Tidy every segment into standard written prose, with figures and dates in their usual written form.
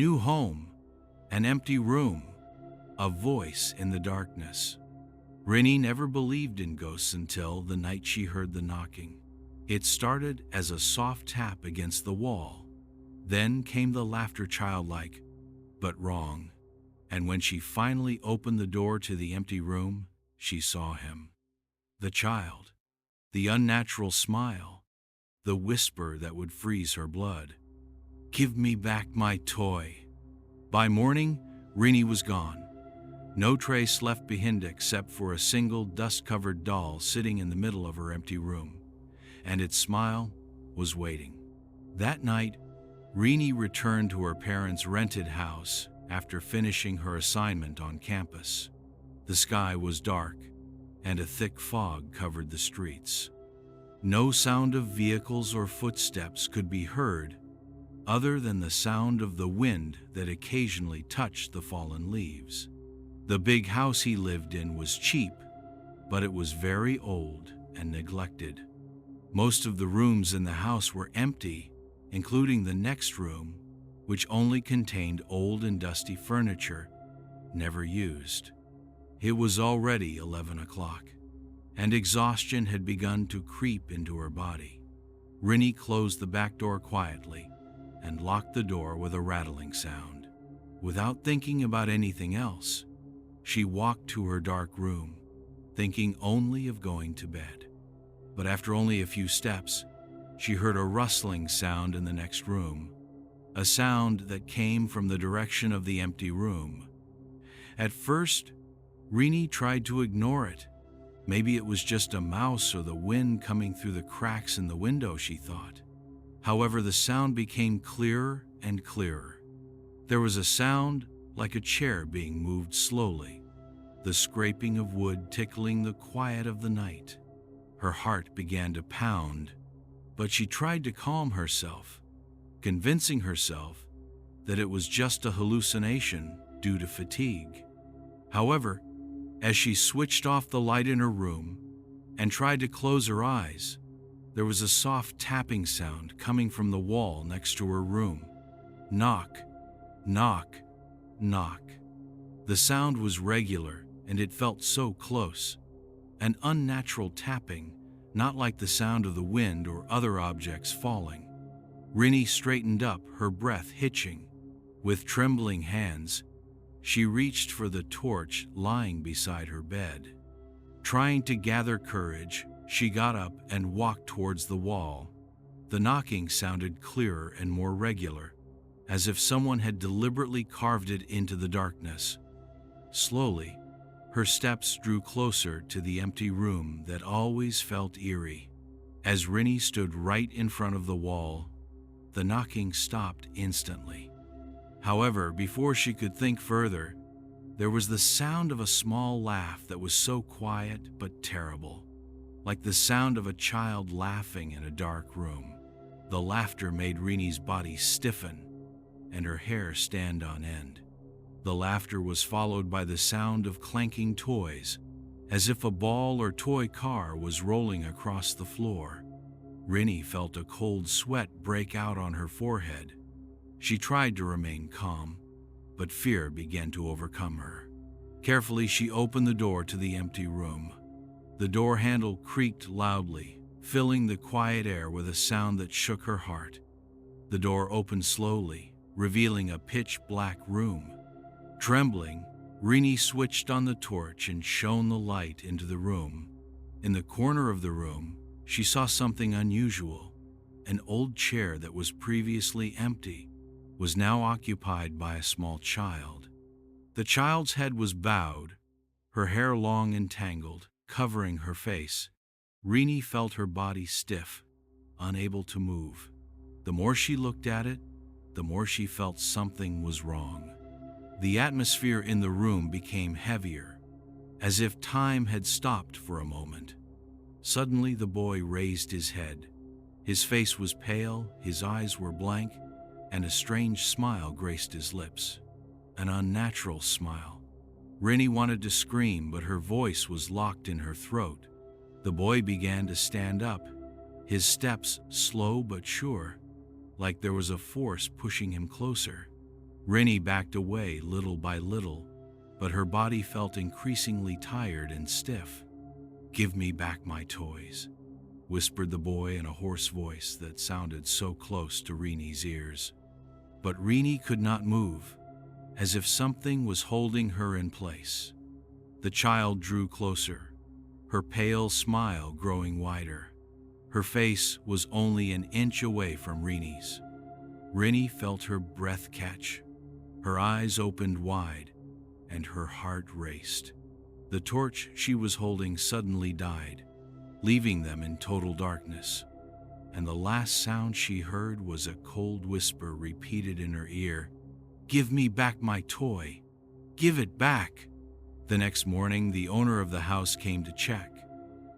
new home, an empty room, a voice in the darkness. Rinny never believed in ghosts until the night she heard the knocking. It started as a soft tap against the wall. Then came the laughter, childlike, but wrong. And when she finally opened the door to the empty room, she saw him. The child, the unnatural smile, the whisper that would freeze her blood. "Give me back my toy." By morning, Rinny was gone. No trace left behind except for a single dust-covered doll sitting in the middle of her empty room, and its smile was waiting. That night, Rinny returned to her parents' rented house after finishing her assignment on campus. The sky was dark, and a thick fog covered the streets. No sound of vehicles or footsteps could be heard, other than the sound of the wind that occasionally touched the fallen leaves. The big house he lived in was cheap, but it was very old and neglected. Most of the rooms in the house were empty, including the next room, which only contained old and dusty furniture, never used. It was already 11 o'clock, and exhaustion had begun to creep into her body. Rinny closed the back door quietly and locked the door with a rattling sound. Without thinking about anything else, she walked to her dark room, thinking only of going to bed. But after only a few steps, she heard a rustling sound in the next room, a sound that came from the direction of the empty room. At first, Rinny tried to ignore it. Maybe it was just a mouse or the wind coming through the cracks in the window, she thought. However, the sound became clearer and clearer. There was a sound like a chair being moved slowly, the scraping of wood tickling the quiet of the night. Her heart began to pound, but she tried to calm herself, convincing herself that it was just a hallucination due to fatigue. However, as she switched off the light in her room and tried to close her eyes, there was a soft tapping sound coming from the wall next to her room. Knock, knock, knock. The sound was regular, and it felt so close. An unnatural tapping, not like the sound of the wind or other objects falling. Rinny straightened up, her breath hitching. With trembling hands, she reached for the torch lying beside her bed. Trying to gather courage, she got up and walked towards the wall. The knocking sounded clearer and more regular, as if someone had deliberately carved it into the darkness. Slowly, her steps drew closer to the empty room that always felt eerie. As Rinny stood right in front of the wall, the knocking stopped instantly. However, before she could think further, there was the sound of a small laugh that was so quiet but terrible, like the sound of a child laughing in a dark room. The laughter made Rinny's body stiffen and her hair stand on end. The laughter was followed by the sound of clanking toys, as if a ball or toy car was rolling across the floor. Rinny felt a cold sweat break out on her forehead. She tried to remain calm, but fear began to overcome her. Carefully, she opened the door to the empty room. The door handle creaked loudly, filling the quiet air with a sound that shook her heart. The door opened slowly, revealing a pitch-black room. Trembling, Rinny switched on the torch and shone the light into the room. In the corner of the room, she saw something unusual. An old chair that was previously empty was now occupied by a small child. The child's head was bowed, her hair long and tangled, covering her face. Rinny felt her body stiff, unable to move. The more she looked at it, the more she felt something was wrong. The atmosphere in the room became heavier, as if time had stopped for a moment. Suddenly, the boy raised his head. His face was pale, his eyes were blank, and a strange smile graced his lips. An unnatural smile. Rinny wanted to scream, but her voice was locked in her throat. The boy began to stand up, his steps slow but sure, like there was a force pushing him closer. Rinny backed away little by little, but her body felt increasingly tired and stiff. "Give me back my toys," whispered the boy in a hoarse voice that sounded so close to Rinny's ears. But Rinny could not move, as if something was holding her in place. The child drew closer, her pale smile growing wider. Her face was only an inch away from Rinny's. Rinny felt her breath catch. Her eyes opened wide, and her heart raced. The torch she was holding suddenly died, leaving them in total darkness. And the last sound she heard was a cold whisper repeated in her ear, "Give me back my toy. Give it back." The next morning, the owner of the house came to check.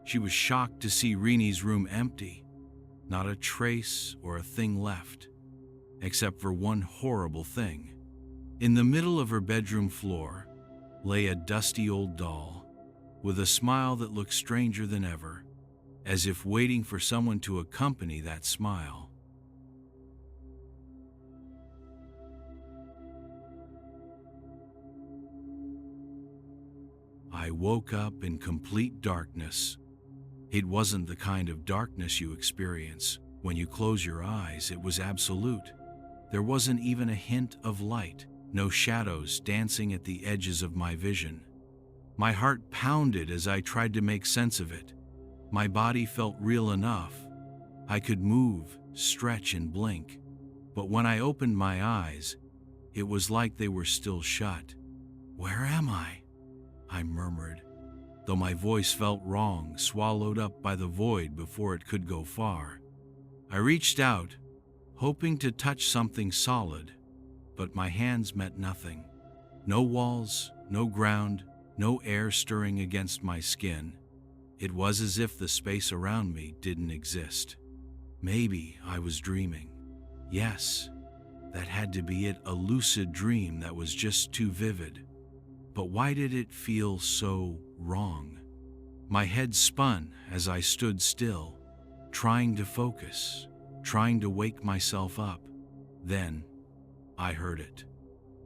She was shocked to see Rinny's room empty, not a trace or a thing left, except for one horrible thing. In the middle of her bedroom floor lay a dusty old doll, with a smile that looked stranger than ever, as if waiting for someone to accompany that smile. I woke up in complete darkness. It wasn't the kind of darkness you experience when you close your eyes. It was absolute. There wasn't even a hint of light, no shadows dancing at the edges of my vision. My heart pounded as I tried to make sense of it. My body felt real enough. I could move, stretch, and blink. But when I opened my eyes, it was like they were still shut. "Where am I?" I murmured, though my voice felt wrong, swallowed up by the void before it could go far. I reached out, hoping to touch something solid, but my hands met nothing. No walls, no ground, no air stirring against my skin. It was as if the space around me didn't exist. Maybe I was dreaming. Yes, that had to be it, a lucid dream that was just too vivid. But why did it feel so wrong? My head spun as I stood still, trying to focus, trying to wake myself up. Then I heard it.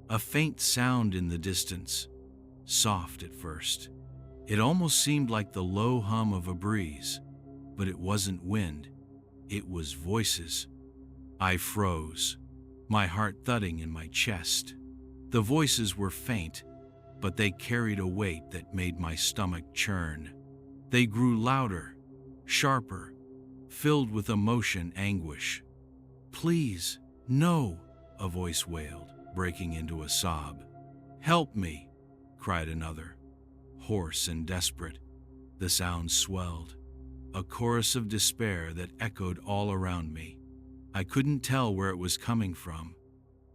A faint sound in the distance, soft at first. It almost seemed like the low hum of a breeze, but it wasn't wind. It was voices. I froze, my heart thudding in my chest. The voices were faint, but they carried a weight that made my stomach churn. They grew louder, sharper, filled with emotion, anguish. "Please, no," a voice wailed, breaking into a sob. "Help me," cried another, hoarse and desperate. The sound swelled, a chorus of despair that echoed all around me. I couldn't tell where it was coming from.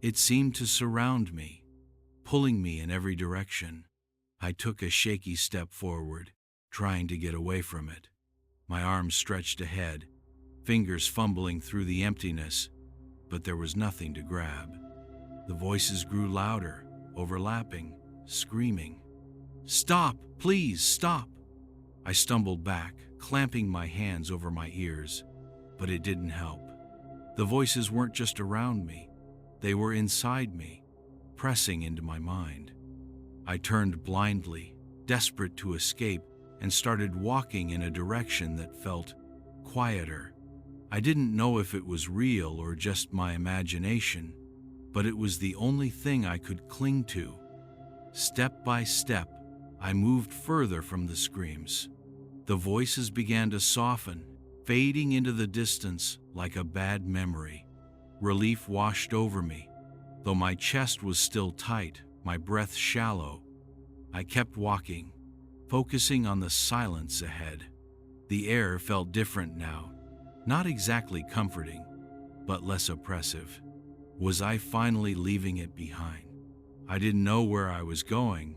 It seemed to surround me, pulling me in every direction. I took a shaky step forward, trying to get away from it. My arms stretched ahead, fingers fumbling through the emptiness, but there was nothing to grab. The voices grew louder, overlapping, screaming. "Stop! Please stop!" I stumbled back, clamping my hands over my ears, but it didn't help. The voices weren't just around me, they were inside me, pressing into my mind. I turned blindly, desperate to escape, and started walking in a direction that felt quieter. I didn't know if it was real or just my imagination, but it was the only thing I could cling to. Step by step, I moved further from the screams. The voices began to soften, fading into the distance like a bad memory. Relief washed over me. Though my chest was still tight, my breath shallow, I kept walking, focusing on the silence ahead. The air felt different now, not exactly comforting, but less oppressive. Was I finally leaving it behind? I didn't know where I was going,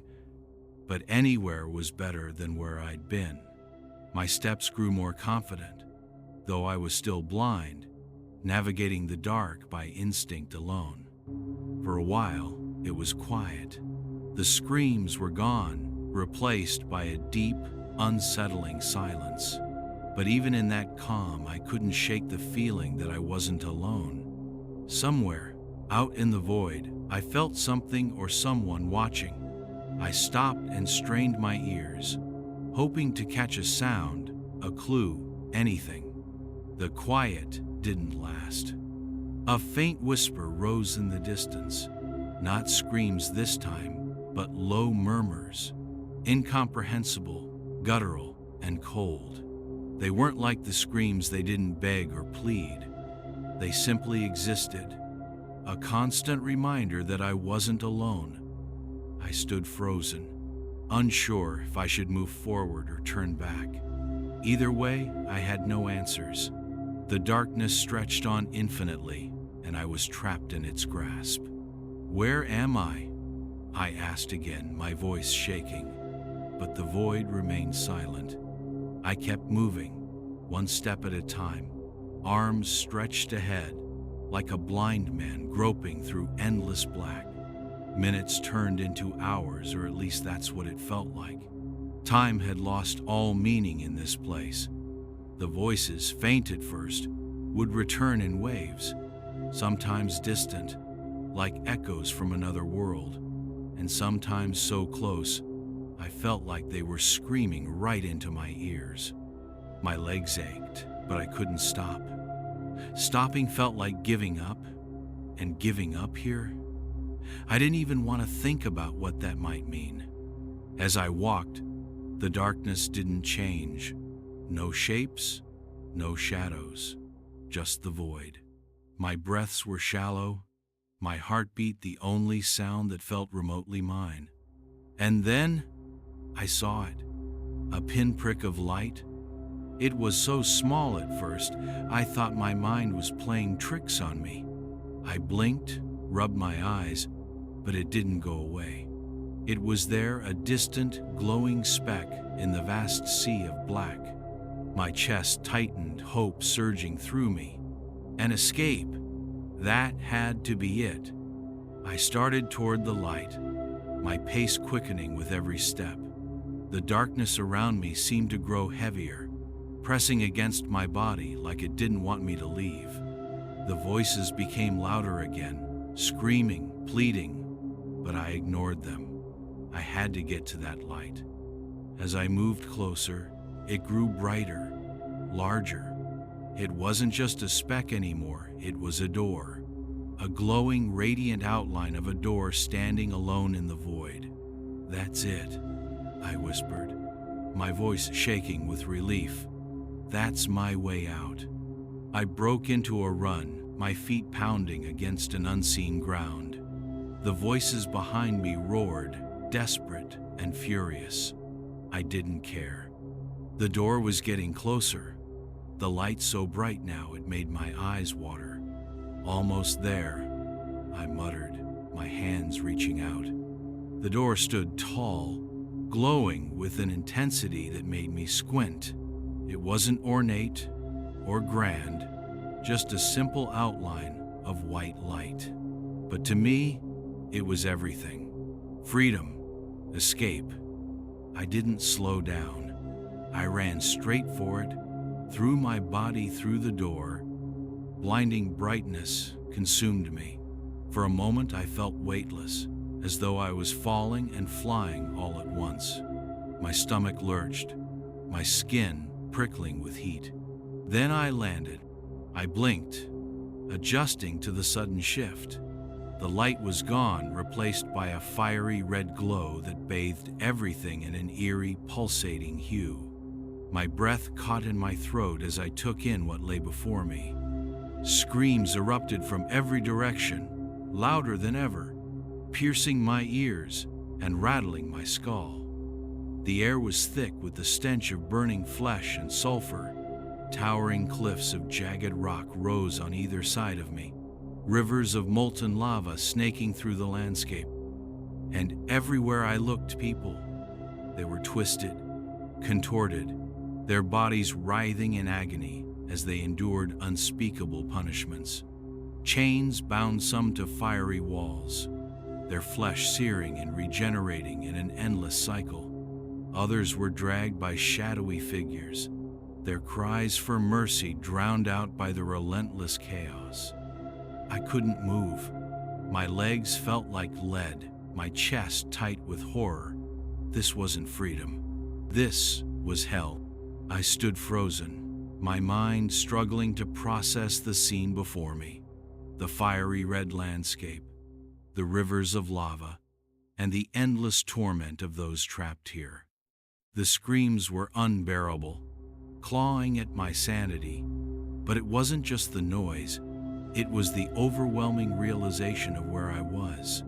but anywhere was better than where I'd been. My steps grew more confident, though I was still blind, navigating the dark by instinct alone. For a while, it was quiet. The screams were gone, replaced by a deep, unsettling silence. But even in that calm, I couldn't shake the feeling that I wasn't alone. Somewhere, out in the void, I felt something or someone watching. I stopped and strained my ears, hoping to catch a sound, a clue, anything. The quiet didn't last. A faint whisper rose in the distance, not screams this time, but low murmurs, incomprehensible, guttural, and cold. They weren't like the screams, they didn't beg or plead. They simply existed, a constant reminder that I wasn't alone. I stood frozen, unsure if I should move forward or turn back. Either way, I had no answers. The darkness stretched on infinitely, and I was trapped in its grasp. "Where am I?" I asked again, my voice shaking. But the void remained silent. I kept moving, one step at a time, arms stretched ahead, like a blind man groping through endless black. Minutes turned into hours, or at least that's what it felt like. Time had lost all meaning in this place. The voices, faint at first, would return in waves, sometimes distant, like echoes from another world, and sometimes so close, I felt like they were screaming right into my ears. My legs ached, but I couldn't stop. Stopping felt like giving up, and giving up here? I didn't even want to think about what that might mean. As I walked, the darkness didn't change. No shapes, no shadows, just the void. My breaths were shallow, my heartbeat the only sound that felt remotely mine. And then I saw it, a pinprick of light. It was so small at first, I thought my mind was playing tricks on me. I blinked, rubbed my eyes, but it didn't go away. It was there, a distant, glowing speck in the vast sea of black. My chest tightened, hope surging through me. An escape. That had to be it. I started toward the light, my pace quickening with every step. The darkness around me seemed to grow heavier, pressing against my body like it didn't want me to leave. The voices became louder again, screaming, pleading, but I ignored them. I had to get to that light. As I moved closer, it grew brighter, larger. It wasn't just a speck anymore, it was a door. A glowing, radiant outline of a door standing alone in the void. "That's it," I whispered, my voice shaking with relief. "That's my way out." I broke into a run, my feet pounding against an unseen ground. The voices behind me roared, desperate and furious. I didn't care. The door was getting closer, the light so bright now it made my eyes water. "Almost there," I muttered, my hands reaching out. The door stood tall, glowing with an intensity that made me squint. It wasn't ornate or grand, just a simple outline of white light. But to me, it was everything. Freedom, escape. I didn't slow down. I ran straight for it, threw my body through the door. Blinding brightness consumed me. For a moment I felt weightless, as though I was falling and flying all at once. My stomach lurched, my skin prickling with heat. Then I landed. I blinked, adjusting to the sudden shift. The light was gone, replaced by a fiery red glow that bathed everything in an eerie, pulsating hue. My breath caught in my throat as I took in what lay before me. Screams erupted from every direction, louder than ever, piercing my ears and rattling my skull. The air was thick with the stench of burning flesh and sulfur. Towering cliffs of jagged rock rose on either side of me, rivers of molten lava snaking through the landscape. And everywhere I looked, people. They were twisted, contorted, their bodies writhing in agony as they endured unspeakable punishments. Chains bound some to fiery walls, their flesh searing and regenerating in an endless cycle. Others were dragged by shadowy figures, their cries for mercy drowned out by the relentless chaos. I couldn't move. My legs felt like lead, my chest tight with horror. This wasn't freedom. This was hell. I stood frozen, my mind struggling to process the scene before me. The fiery red landscape, the rivers of lava, and the endless torment of those trapped here. The screams were unbearable, clawing at my sanity. But it wasn't just the noise, it was the overwhelming realization of where I was.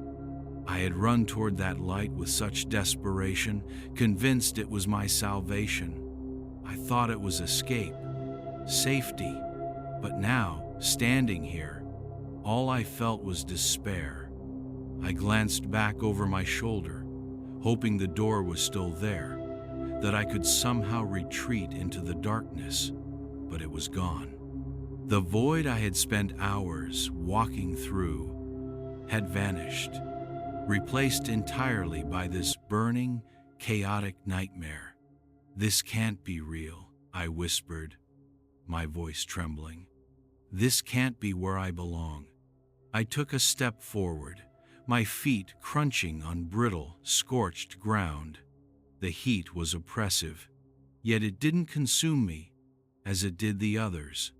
I had run toward that light with such desperation, convinced it was my salvation. I thought it was escape, safety. But now, standing here, all I felt was despair. I glanced back over my shoulder, hoping the door was still there, that I could somehow retreat into the darkness, but it was gone. The void I had spent hours walking through had vanished, replaced entirely by this burning, chaotic nightmare. "This can't be real," I whispered, my voice trembling. "This can't be where I belong." I took a step forward, my feet crunching on brittle, scorched ground. The heat was oppressive, yet it didn't consume me as it did the others.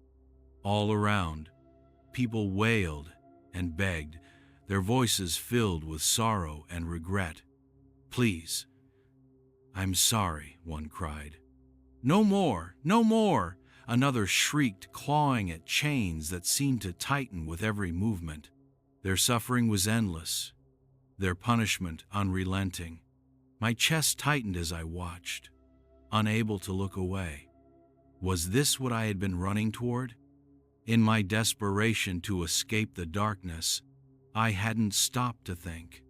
All around, people wailed and begged, their voices filled with sorrow and regret. "Please, I'm sorry," one cried. "No more, no more," another shrieked, clawing at chains that seemed to tighten with every movement. Their suffering was endless, their punishment unrelenting. My chest tightened as I watched, unable to look away. Was this what I had been running toward? In my desperation to escape the darkness, I hadn't stopped to think.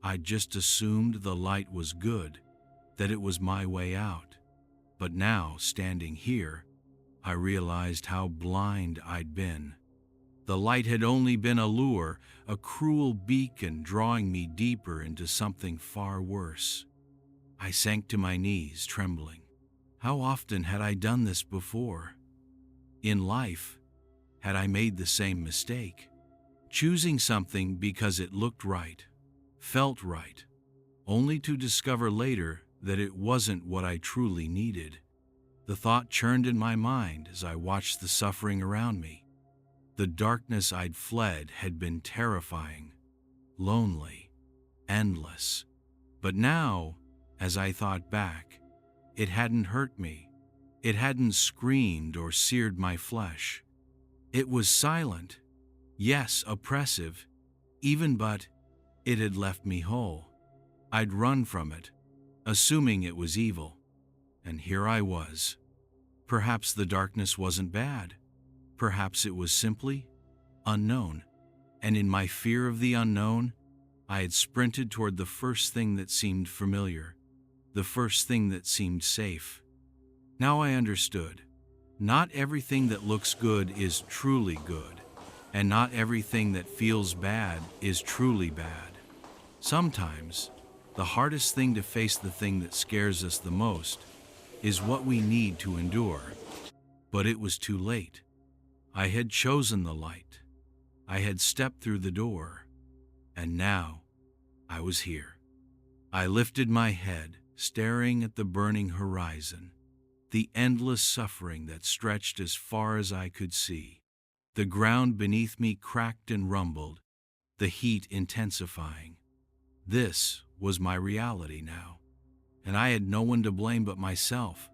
I'd just assumed the light was good, that it was my way out. But now, standing here, I realized how blind I'd been. The light had only been a lure, a cruel beacon drawing me deeper into something far worse. I sank to my knees, trembling. How often had I done this before? In life, had I made the same mistake? Choosing something because it looked right, felt right, only to discover later that it wasn't what I truly needed. The thought churned in my mind as I watched the suffering around me. The darkness I'd fled had been terrifying, lonely, endless. But now, as I thought back, it hadn't hurt me. It hadn't screamed or seared my flesh. It was silent, yes, oppressive, even, but it had left me whole. I'd run from it, assuming it was evil. And here I was. Perhaps the darkness wasn't bad. Perhaps it was simply unknown. And in my fear of the unknown, I had sprinted toward the first thing that seemed familiar, the first thing that seemed safe. Now I understood. Not everything that looks good is truly good, and not everything that feels bad is truly bad. Sometimes, the hardest thing to face, the thing that scares us the most, is what we need to endure. But it was too late. I had chosen the light. I had stepped through the door. And now, I was here. I lifted my head, staring at the burning horizon, the endless suffering that stretched as far as I could see. The ground beneath me cracked and rumbled, the heat intensifying. This was my reality now, and I had no one to blame but myself.